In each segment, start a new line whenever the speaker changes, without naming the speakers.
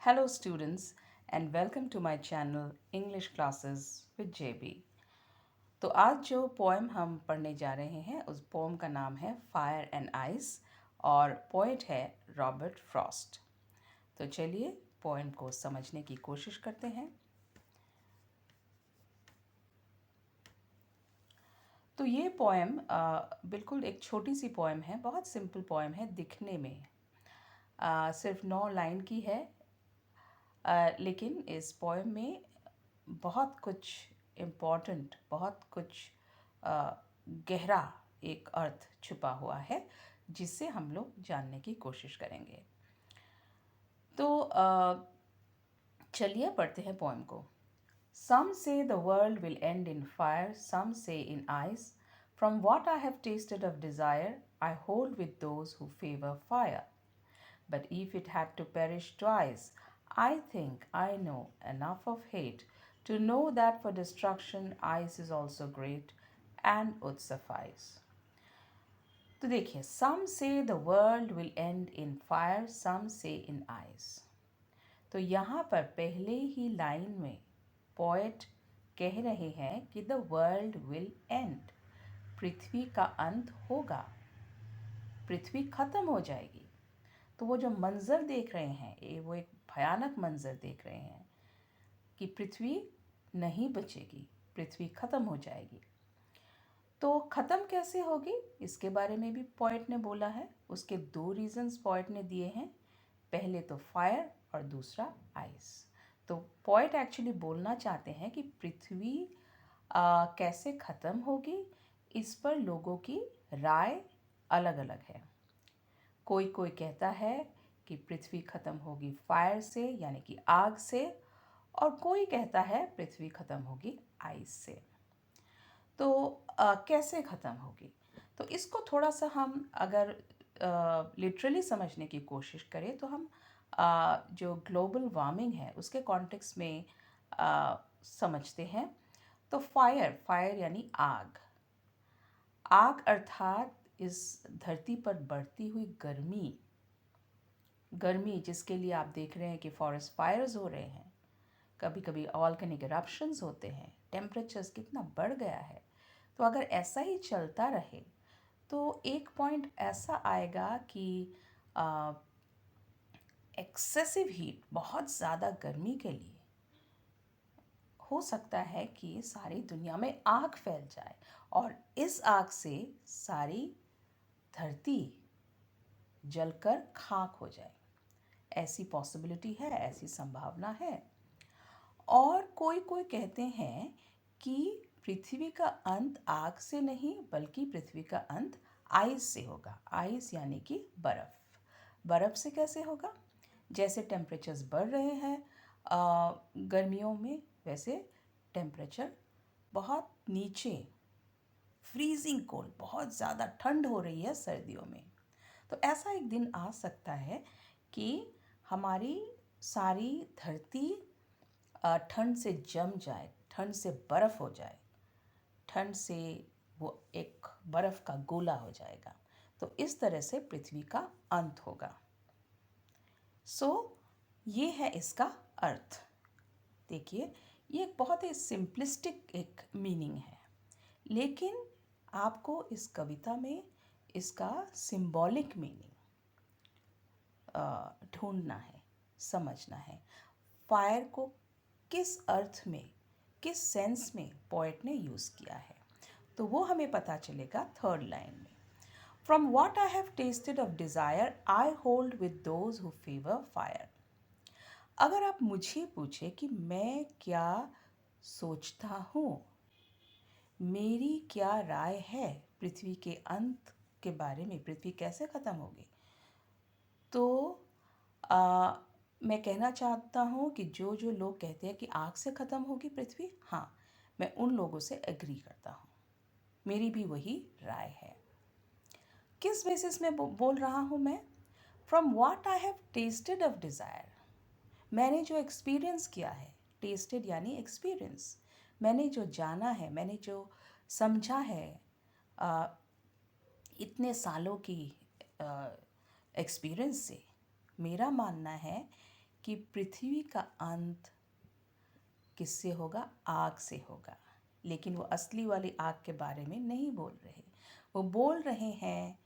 Hello, students, and welcome to my channel English Classes with JB. तो आज जो poem हम पढ़ने जा रहे हैं उस पोएम का नाम है फायर एंड आइस और पोएट है रॉबर्ट फ्रॉस्ट। तो चलिए पोएम को समझने की कोशिश करते हैं। तो ये पोएम बिल्कुल एक छोटी सी पोएम है, बहुत सिंपल पोएम है दिखने में। सिर्फ 9 लाइन की है, लेकिन इस पोएम में बहुत कुछ इम्पोर्टेंट, बहुत कुछ गहरा एक अर्थ छुपा हुआ है जिससे हम लोग जानने की कोशिश करेंगे। तो चलिए पढ़ते हैं पोएम को। Some say the world will end in fire, some say in ice. From what I have tasted of desire, I hold with those who favor fire. But if it had to perish twice, I think I know enough of hate to know that for destruction ice is also great and would suffice. तो देखिए, some say the world will end in fire, some say in ice. तो यहाँ पर पहले ही line में poet कह रहे हैं कि द वर्ल्ड विल एंड, पृथ्वी का अंत होगा, पृथ्वी खत्म हो जाएगी। तो वो जो मंज़र देख रहे हैं वो एक भयानक मंज़र देख रहे हैं कि पृथ्वी नहीं बचेगी, पृथ्वी ख़त्म हो जाएगी। तो ख़त्म कैसे होगी इसके बारे में भी पोएट ने बोला है। उसके 2 रीज़न्स पोएट ने दिए हैं, पहले तो फायर और दूसरा आइस। तो पोएट एक्चुअली बोलना चाहते हैं कि पृथ्वी कैसे ख़त्म होगी, इस पर लोगों की राय अलग अलग है। कोई कोई कहता है कि पृथ्वी ख़त्म होगी फायर से यानी कि आग से, और कोई कहता है पृथ्वी ख़त्म होगी आइस से। तो कैसे ख़त्म होगी, तो इसको थोड़ा सा हम अगर लिटरली समझने की कोशिश करें तो हम जो ग्लोबल वार्मिंग है उसके कॉन्टेक्स्ट में समझते हैं। तो फायर, फायर यानी आग, आग अर्थात इस धरती पर बढ़ती हुई गर्मी, गर्मी जिसके लिए आप देख रहे हैं कि फॉरेस्ट फायर्स हो रहे हैं, कभी कभी वॉल्केनिक इरप्शंस होते हैं, टेम्परेचर्स कितना बढ़ गया है। तो अगर ऐसा ही चलता रहे तो एक पॉइंट ऐसा आएगा कि एक्सेसिव हीट, बहुत ज़्यादा गर्मी के लिए हो सकता है कि सारी दुनिया में आग फैल जाए और इस आग से सारी धरती जलकर खाक हो जाए। ऐसी पॉसिबिलिटी है, ऐसी संभावना है। और कोई कोई कहते हैं कि पृथ्वी का अंत आग से नहीं बल्कि पृथ्वी का अंत आइस से होगा। आइस यानी कि बर्फ़। बर्फ़ से कैसे होगा? जैसे टेम्परेचर्स बढ़ रहे हैं गर्मियों में, वैसे टेम्परेचर बहुत नीचे, फ्रीजिंग कोल्ड, बहुत ज़्यादा ठंड हो रही है सर्दियों में। तो ऐसा एक दिन आ सकता है कि हमारी सारी धरती ठंड से जम जाए, ठंड से बर्फ़ हो जाए, ठंड से वो एक बर्फ़ का गोला हो जाएगा। तो इस तरह से पृथ्वी का अंत होगा। ये है इसका अर्थ। देखिए, ये एक बहुत ही सिंपलिस्टिक एक मीनिंग है, लेकिन आपको इस कविता में इसका सिंबॉलिक मीनिंग ढूंढना है, समझना है। फायर को किस अर्थ में, किस सेंस में पोएट ने यूज़ किया है, तो वो हमें पता चलेगा 3rd लाइन में। From what I have tasted of desire, I hold with those who favor fire. अगर आप मुझे पूछे कि मैं क्या सोचता हूँ, मेरी क्या राय है पृथ्वी के अंत के बारे में, पृथ्वी कैसे ख़त्म होगी, तो मैं कहना चाहता हूँ कि जो जो लोग कहते हैं कि आग से ख़त्म होगी पृथ्वी, हाँ, मैं उन लोगों से एग्री करता हूँ, मेरी भी वही राय है। किस बेसिस में बोल रहा हूँ मैं? From what I have tested of desire, मैंने जो एक्सपीरियंस किया है, टेस्टेड यानी एक्सपीरियंस, मैंने जो जाना है, मैंने जो समझा है इतने सालों की एक्सपीरियंस से, मेरा मानना है कि पृथ्वी का अंत किससे होगा? आग से होगा। लेकिन वो असली वाली आग के बारे में नहीं बोल रहे। वो बोल रहे हैं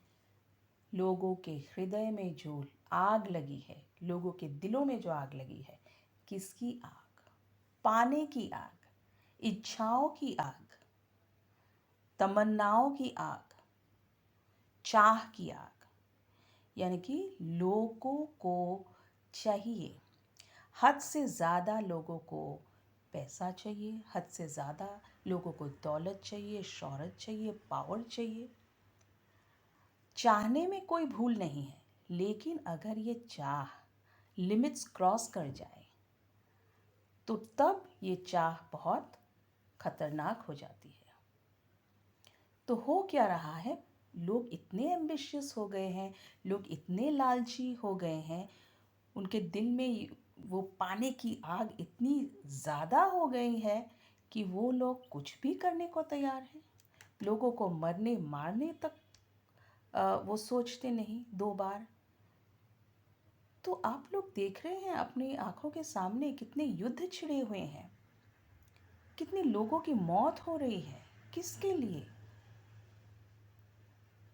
लोगों के हृदय में जो आग लगी है, लोगों के दिलों में जो आग लगी है, किसकी आग? पाने की आग, इच्छाओं की आग, तमन्नाओं की आग, चाह की आग। यानी कि लोगों को चाहिए, हद से ज़्यादा लोगों को पैसा चाहिए, हद से ज़्यादा लोगों को दौलत चाहिए, शोहरत चाहिए, पावर चाहिए। चाहने में कोई भूल नहीं है, लेकिन अगर ये चाह लिमिट्स क्रॉस कर जाए तो तब ये चाह बहुत खतरनाक हो जाती है। तो हो क्या रहा है? लोग इतने एम्बिशियस हो गए हैं, लोग इतने लालची हो गए हैं, उनके दिल में वो पाने की आग इतनी ज़्यादा हो गई है कि वो लोग कुछ भी करने को तैयार हैं। लोगों को मरने मारने तक वो सोचते नहीं 2 बार। तो आप लोग देख रहे हैं अपनी आंखों के सामने कितने युद्ध छिड़े हुए हैं, कितने लोगों की मौत हो रही है। किसके लिए?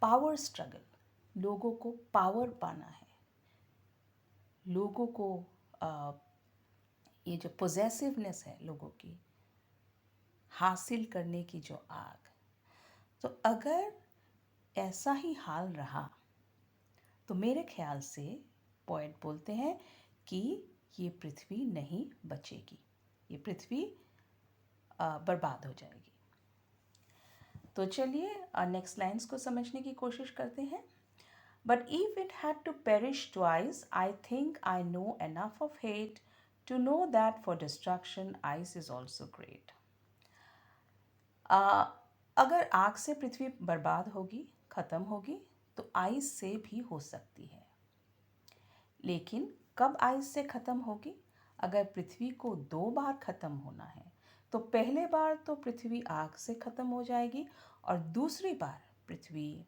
Power struggle. लोगों को पावर पाना है, लोगों को ये जो पोजेसिवनेस है लोगों की, हासिल करने की जो आग। तो अगर ऐसा ही हाल रहा तो मेरे ख्याल से पोएट बोलते हैं कि ये पृथ्वी नहीं बचेगी, ये पृथ्वी बर्बाद हो जाएगी। तो चलिए नेक्स्ट लाइन्स को समझने की कोशिश करते हैं। But if it had to perish twice, I think I know enough of hate to know that for destruction ice is also great. अगर आग से पृथ्वी बर्बाद होगी, ख़त्म होगी, तो आइस से भी हो सकती है। लेकिन कब आइस से ख़त्म होगी? अगर पृथ्वी को 2 बार ख़त्म होना है तो पहले बार तो पृथ्वी आग से ख़त्म हो जाएगी और दूसरी बार पृथ्वी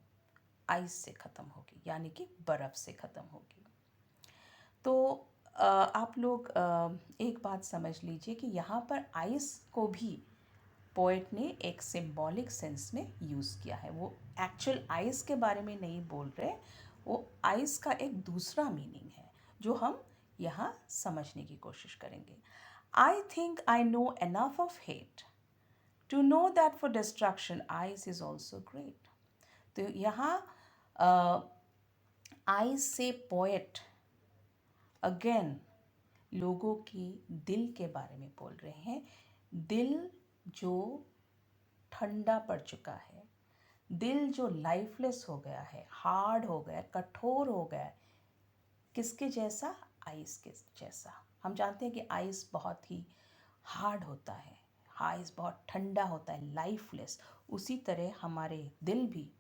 आइस से ख़त्म होगी, यानी कि बर्फ़ से ख़त्म होगी। तो आप लोग एक बात समझ लीजिए कि यहाँ पर आइस को भी पोएट ने एक सिंबॉलिक सेंस में यूज़ किया है। वो एक्चुअल आइस के बारे में नहीं बोल रहे, वो आइस का एक दूसरा मीनिंग है जो हम यहाँ समझने की कोशिश करेंगे। I think I know enough of hate to know that for destruction ice is also great. तो यहाँ आइस से पोएट अगेन लोगों की दिल के बारे में बोल रहे हैं। दिल जो ठंडा पड़ चुका है, दिल जो लाइफलेस हो गया है, हार्ड हो गया, कठोर हो गया। किसके जैसा? आइस के जैसा। हम जानते हैं कि आइस बहुत ही हार्ड होता है, आइस बहुत ठंडा होता है, लाइफलेस। उसी तरह हमारे दिल भी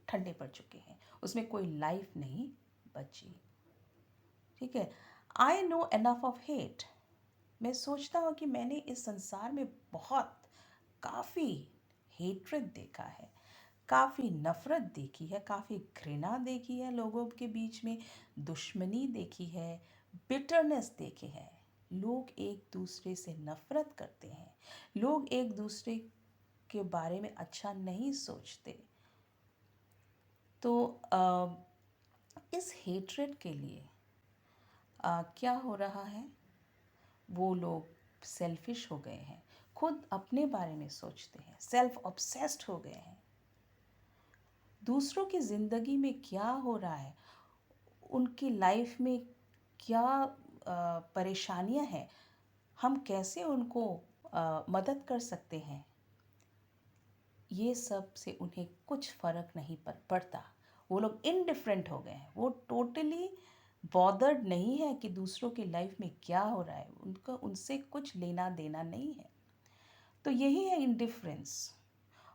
ठंडे पड़ चुके हैं, उसमें कोई लाइफ नहीं बची। ठीक है। आई नो एनफ ऑफ हेट। मैं सोचता हूँ कि मैंने इस संसार में बहुत काफ़ी हेट्रेड देखा है, काफ़ी नफ़रत देखी है, काफ़ी घृणा देखी है, लोगों के बीच में दुश्मनी देखी है, बिटरनेस देखे है। लोग एक दूसरे से नफ़रत करते हैं, लोग एक दूसरे के बारे में अच्छा नहीं सोचते। तो इस हेट्रेड के लिए क्या हो रहा है? वो लोग सेल्फिश हो गए हैं, खुद अपने बारे में सोचते हैं, सेल्फ ऑब्सेस्ड हो गए हैं। दूसरों की ज़िंदगी में क्या हो रहा है, उनकी लाइफ में क्या परेशानियां हैं, हम कैसे उनको मदद कर सकते हैं, ये सब से उन्हें कुछ फ़र्क नहीं पड़ता। वो लोग इनडिफरेंट हो गए हैं, वो टोटली बॉदर्ड नहीं है कि दूसरों की लाइफ में क्या हो रहा है, उनका उनसे कुछ लेना देना नहीं है। तो यही है इंडिफरेंस।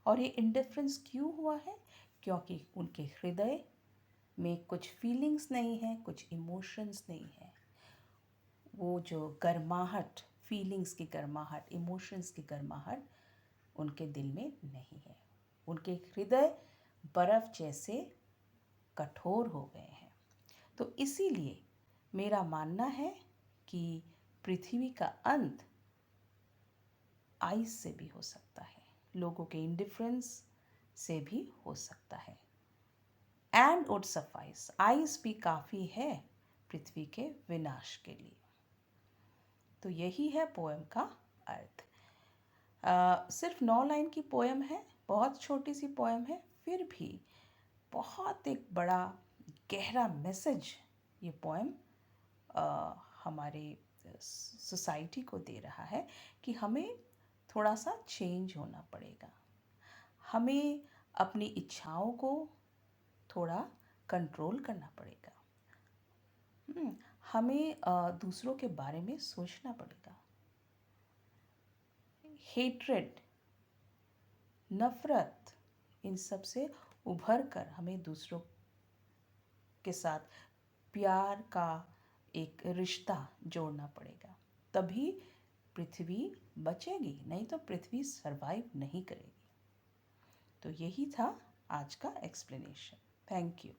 और ये इंडिफरेंस क्यों हुआ है? क्योंकि उनके हृदय में कुछ फीलिंग्स नहीं है, कुछ इमोशंस नहीं है। वो जो गर्माहट, फीलिंग्स की गर्माहट, इमोशंस की गर्माहट उनके दिल में नहीं है। उनके हृदय बर्फ़ जैसे कठोर हो गए हैं। तो इसीलिए मेरा मानना है कि पृथ्वी का अंत आइस से भी हो सकता है, लोगों के इंडिफरेंस से भी हो सकता है। एंड वुड सफाइस, आइस भी काफ़ी है पृथ्वी के विनाश के लिए। तो यही है पोएम का अर्थ। सिर्फ 9 लाइन की पोएम है, बहुत छोटी सी पोएम है, फिर भी बहुत एक बड़ा गहरा मैसेज ये पोएम हमारे सोसाइटी को दे रहा है कि हमें थोड़ा सा चेंज होना पड़ेगा, हमें अपनी इच्छाओं को थोड़ा कंट्रोल करना पड़ेगा, हमें दूसरों के बारे में सोचना पड़ेगा। हेट्रेड, नफ़रत, इन सब से उभर कर हमें दूसरों के साथ प्यार का एक रिश्ता जोड़ना पड़ेगा, तभी पृथ्वी बचेगी, नहीं तो पृथ्वी सरवाइव नहीं करेगी। तो यही था आज का एक्सप्लेनेशन। Thank you.